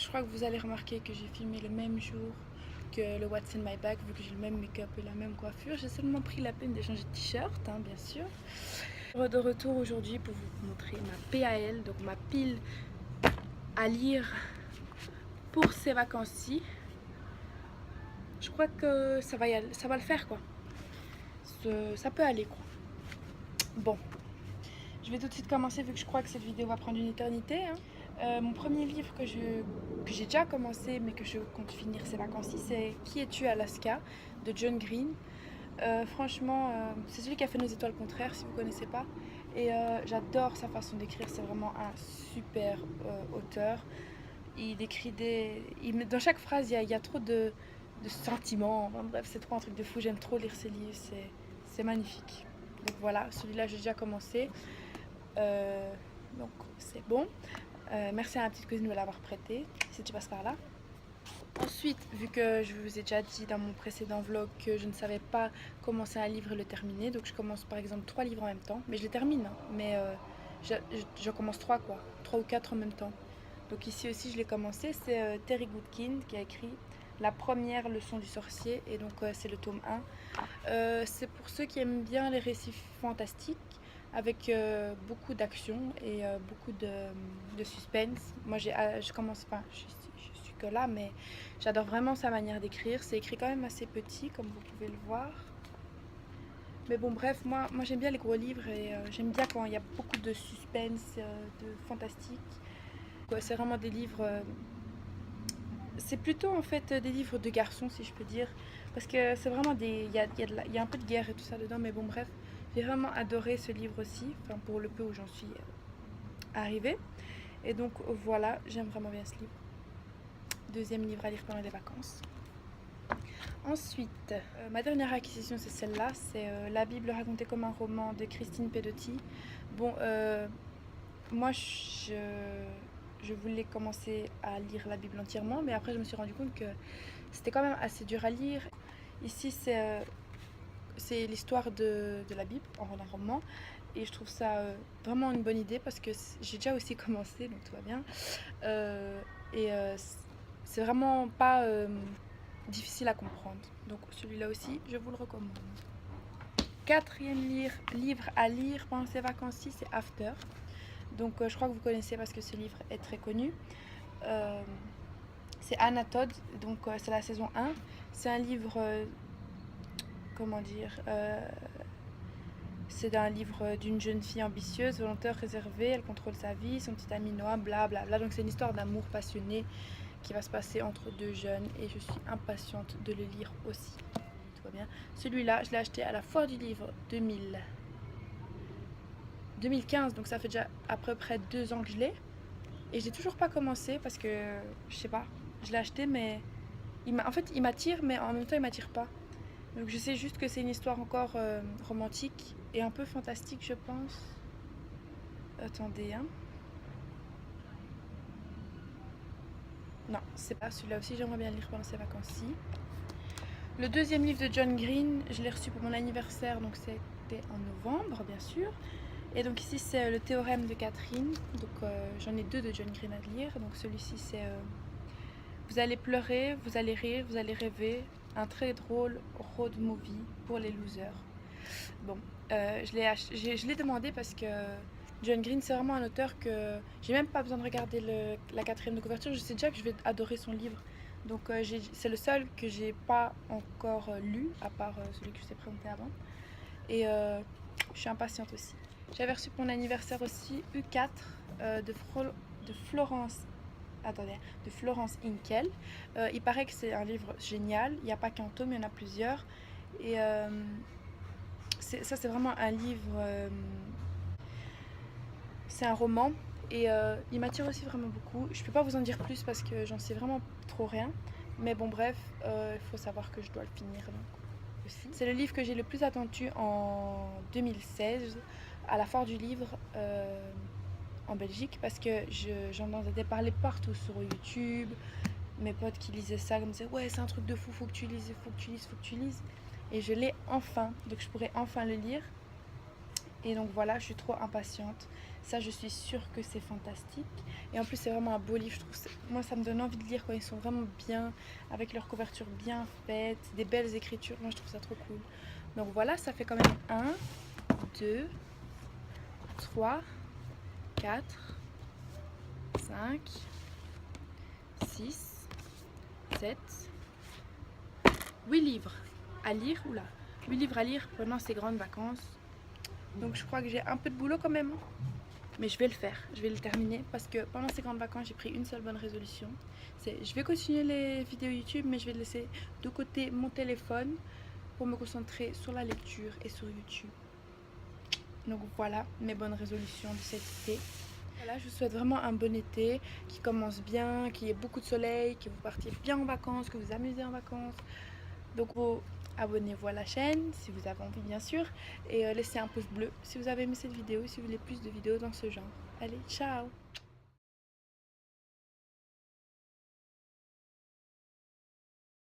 je crois que vous allez remarquer que j'ai filmé le même jour que le What's in my bag, vu que j'ai le même make-up et la même coiffure. J'ai seulement pris la peine d'échanger de t-shirt, hein, bien sûr. De retour aujourd'hui pour vous montrer ma PAL, donc ma pile à lire pour ces vacances-ci. Je crois que ça va le faire, quoi. Ça peut aller, quoi. Bon, je vais tout de suite commencer vu que je crois que cette vidéo va prendre une éternité, hein. Mon premier livre que j'ai déjà commencé mais que je compte finir ces vacances-ci, c'est Qui es-tu Alaska de John Green. Franchement, c'est celui qui a fait Nos étoiles contraires si vous ne connaissez pas. Et j'adore sa façon d'écrire, c'est vraiment un super auteur. Il décrit dans chaque phrase, il y a trop de sentiments. Enfin, bref, c'est trop un truc de fou, j'aime trop lire ses livres, c'est magnifique. Donc voilà, celui-là j'ai déjà commencé. Donc c'est bon. Merci à ma petite cousine de me l'avoir prêté, si tu passes par là. Ensuite, vu que je vous ai déjà dit dans mon précédent vlog que je ne savais pas commencer un livre et le terminer, donc je commence par exemple 3 livres en même temps, mais je les termine, hein, mais je commence 3 quoi, 3 ou 4 en même temps. Donc ici aussi je l'ai commencé, c'est Terry Goodkind qui a écrit la première leçon du sorcier, et donc c'est le tome 1. C'est pour ceux qui aiment bien les récits fantastiques, avec beaucoup d'action et beaucoup de suspense. Moi je commence pas, je suis que là, mais j'adore vraiment sa manière d'écrire. C'est écrit quand même assez petit, comme vous pouvez le voir. Mais bon, bref, moi j'aime bien les gros livres et j'aime bien quand il y a beaucoup de suspense, de fantastique. C'est vraiment des livres. C'est plutôt en fait des livres de garçons, si je peux dire, parce que c'est vraiment il y a un peu de guerre et tout ça dedans, mais bon, bref, j'ai vraiment adoré ce livre aussi, enfin pour le peu où j'en suis arrivée. Et donc voilà, j'aime vraiment bien ce livre. Deuxième livre à lire pendant les vacances. Ensuite, ma dernière acquisition, c'est celle-là, c'est La Bible racontée comme un roman de Christine Pedotti. Bon, moi je voulais commencer à lire la Bible entièrement, mais après je me suis rendu compte que c'était quand même assez dur à lire. Ici c'est l'histoire de la Bible en un roman, et je trouve ça vraiment une bonne idée parce que j'ai déjà aussi commencé, donc tout va bien. Et c'est vraiment pas difficile à comprendre. Donc celui-là aussi, je vous le recommande. Quatrième livre à lire pendant ces vacances-ci, c'est After. Donc je crois que vous connaissez parce que ce livre est très connu. C'est Anna Todd, donc c'est la saison 1. C'est un livre, comment dire, c'est un livre d'une jeune fille ambitieuse, volontaire, réservée, elle contrôle sa vie, son petit ami Noah, blablabla. Donc c'est une histoire d'amour passionné qui va se passer entre deux jeunes et je suis impatiente de le lire aussi. Tout va bien. Celui-là, je l'ai acheté à la foire du livre 2015, donc ça fait déjà à peu près 2 ans que je l'ai. Et j'ai toujours pas commencé parce que, je sais pas, je l'ai acheté mais en fait il m'attire mais en même temps il m'attire pas. Donc je sais juste que c'est une histoire encore romantique et un peu fantastique je pense. Attendez, hein. Non, c'est pas celui-là aussi, j'aimerais bien le lire pendant ces vacances-ci. Le deuxième livre de John Green, je l'ai reçu pour mon anniversaire, donc c'était en novembre bien sûr. Et donc ici c'est le théorème de Catherine, donc j'en ai 2 de John Green à lire. Donc celui-ci c'est vous allez pleurer, vous allez rire, vous allez rêver, un très drôle road movie pour les losers. Bon, je l'ai demandé parce que John Green c'est vraiment un auteur que j'ai même pas besoin de regarder la quatrième de couverture, je sais déjà que je vais adorer son livre. Donc c'est le seul que j'ai pas encore lu, à part celui que je vous ai présenté avant. Et je suis impatiente aussi. J'avais reçu pour mon anniversaire aussi U4 de Florence. Attendez, de Florence Inkel. Il paraît que c'est un livre génial. Il n'y a pas qu'un tome, il y en a plusieurs. Et ça, c'est vraiment un livre. C'est un roman. Et il m'attire aussi vraiment beaucoup. Je peux pas vous en dire plus parce que j'en sais vraiment trop rien. Mais bon, bref, il faut savoir que je dois le finir. C'est le livre que j'ai le plus attendu en 2016 à la foire du livre en Belgique parce que j'en entendais parler partout sur YouTube. Mes potes qui lisaient ça me disaient ouais c'est un truc de fou, faut que tu lises, faut que tu lises, faut que tu lises. Et je l'ai enfin, donc je pourrais enfin le lire. Et donc voilà, je suis trop impatiente. Ça, je suis sûre que c'est fantastique. Et en plus, c'est vraiment un beau livre. Je trouve moi, ça me donne envie de lire quand ils sont vraiment bien, avec leur couverture bien faite, des belles écritures. Moi, je trouve ça trop cool. Donc voilà, ça fait quand même 1, 2, 3, 4, 5, 6, 7, 8 livres à lire. Oula, 8 livres à lire pendant ces grandes vacances. Donc je crois que j'ai un peu de boulot quand même. Mais je vais le faire, je vais le terminer parce que pendant ces grandes vacances, j'ai pris une seule bonne résolution. Je vais continuer les vidéos YouTube, mais je vais laisser de côté mon téléphone pour me concentrer sur la lecture et sur YouTube. Donc voilà mes bonnes résolutions de cet été. Voilà, je vous souhaite vraiment un bon été qui commence bien, qu'il y ait beaucoup de soleil, que vous partiez bien en vacances, que vous vous amusez en vacances. Donc abonnez-vous à la chaîne si vous avez envie bien sûr et laissez un pouce bleu si vous avez aimé cette vidéo, si vous voulez plus de vidéos dans ce genre. Allez, ciao!